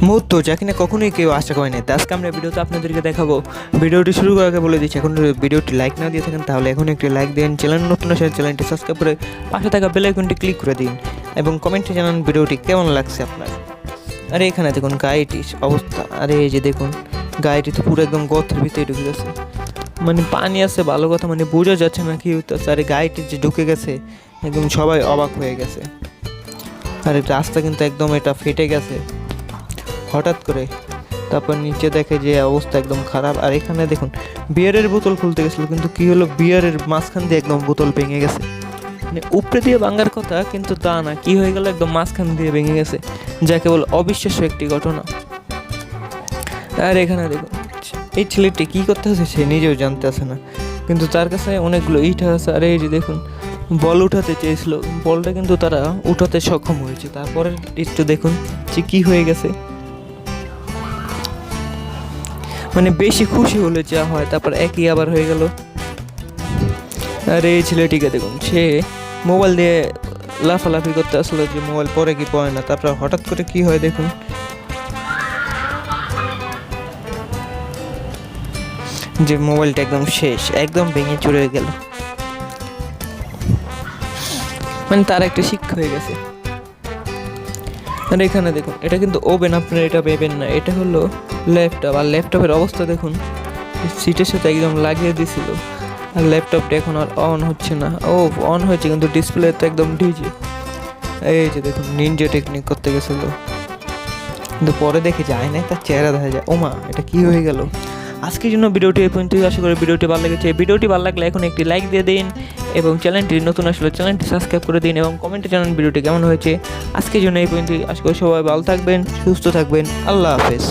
মুহূর্ত যা কিনা কখনোই কেউ আশা করেনি। তো আজকে আমরা ভিডিওতে আপনাদেরকে দেখাবো। ভিডিওটি শুরু করার আগে বলে দিচ্ছি, এখন ভিডিওটি লাইক না দিয়ে থাকেন তাহলে এখন একটি লাইক দিন, চ্যানেল নতুন আসলে চ্যানেলটি সাবস্ক্রাইব করে পাশে থাকা বেল আইকনটি ক্লিক করে দিন এবং কমেন্টে জানান ভিডিওটি কেমন লাগছে আপনার। আরে এখানে দেখুন গাড়িটির অবস্থা, আরে এই যে দেখুন গাড়িটি তো পুরো একদম গর্তের ভিতরে ঢুকে গেছে, মানে পানি আছে ভালো কথা, মানে বোঝা যাচ্ছে না কি হইতেছে। আরে গাড়িটি যে ঢুকে গেছে একদম সবাই অবাক হয়ে গেছে। আরে রাস্তা কিন্তু একদম এটা ফেটে গেছে হঠাৎ করে। তারপর নিচে দেখে যে অবস্থা একদম খারাপ। আর এখানে দেখুন বিয়ারের বোতল খুলতে গেছিলো, কিন্তু কি হলো, বিয়ারের মাঝখান দিয়ে একদম বোতল ভেঙে গেছে। মানে উপরে দিয়ে ভাঙার কথা কিন্তু তা না, কি হয়ে গেল, একদম মাঝখান দিয়ে ভেঙে গেছে, যা কেবল অবিশ্বাস্য একটি ঘটনা। আর এখানে দেখুন এই ছেলেটি কী করতে আছে সে নিজেও জানতে আসে না, কিন্তু তার কাছে অনেকগুলো ইট আছে। আর এই যে দেখুন বল উঠাতে চেয়েছিল, বলটা কিন্তু তারা উঠাতে সক্ষম হয়েছে। তারপরে একটু দেখুন যে কী হয়ে গেছে, মানে বেশি খুশি হলে যা হয় তারপর একই আবার হয়ে গেল। আর এই ছেলেটিকে দেখুন সে মোবাইল দিয়ে লাফালাফি করতে আসলো যে মোবাইল পরে কি পড়ে না, তারপর হঠাৎ করে কি হয় দেখুন, যে মোবাইলটা একদম শেষ, একদম ভেঙে চুরে গেল। মানে তার একটা শিক্ষা হয়ে গেছে। আর এখানে দেখুন এটা কিন্তু ওভেন, আপনারা এটা ভেবেন না, এটা হলো ল্যাপটপ। আর ল্যাপটপের অবস্থা দেখুন সিটের সাথে একদম লাগিয়ে দিয়েছিল, আর ল্যাপটপটা এখন আর অন হচ্ছে না। ও অন হয়েছে কিন্তু ডিসপ্লে তো একদম ডিজে। এই যে দেখুন নিনজা টেকনিক করতে গেছিলো, কিন্তু পরে দেখে যায় না, তার চেহারা দেখা যায়। ওমা এটা কি হয়ে গেল। আজকের জন্য ভিডিওটি এই পর্যন্ত। আশা করি ভিডিওটি ভালো লেগেছে। ভিডিওটি ভালো লাগলে এখন একটি লাইক দিয়ে দিন এবং চ্যানেলটি নতুন আসলে চ্যানেলটি সাবস্ক্রাইব করে দিন এবং কমেন্টে জানান ভিডিওটি কেমন হয়েছে। আজকের জন্য এই পর্যন্ত। আশা করি সবাই ভালো থাকবেন, সুস্থ থাকবেন। আল্লাহ হাফেজ।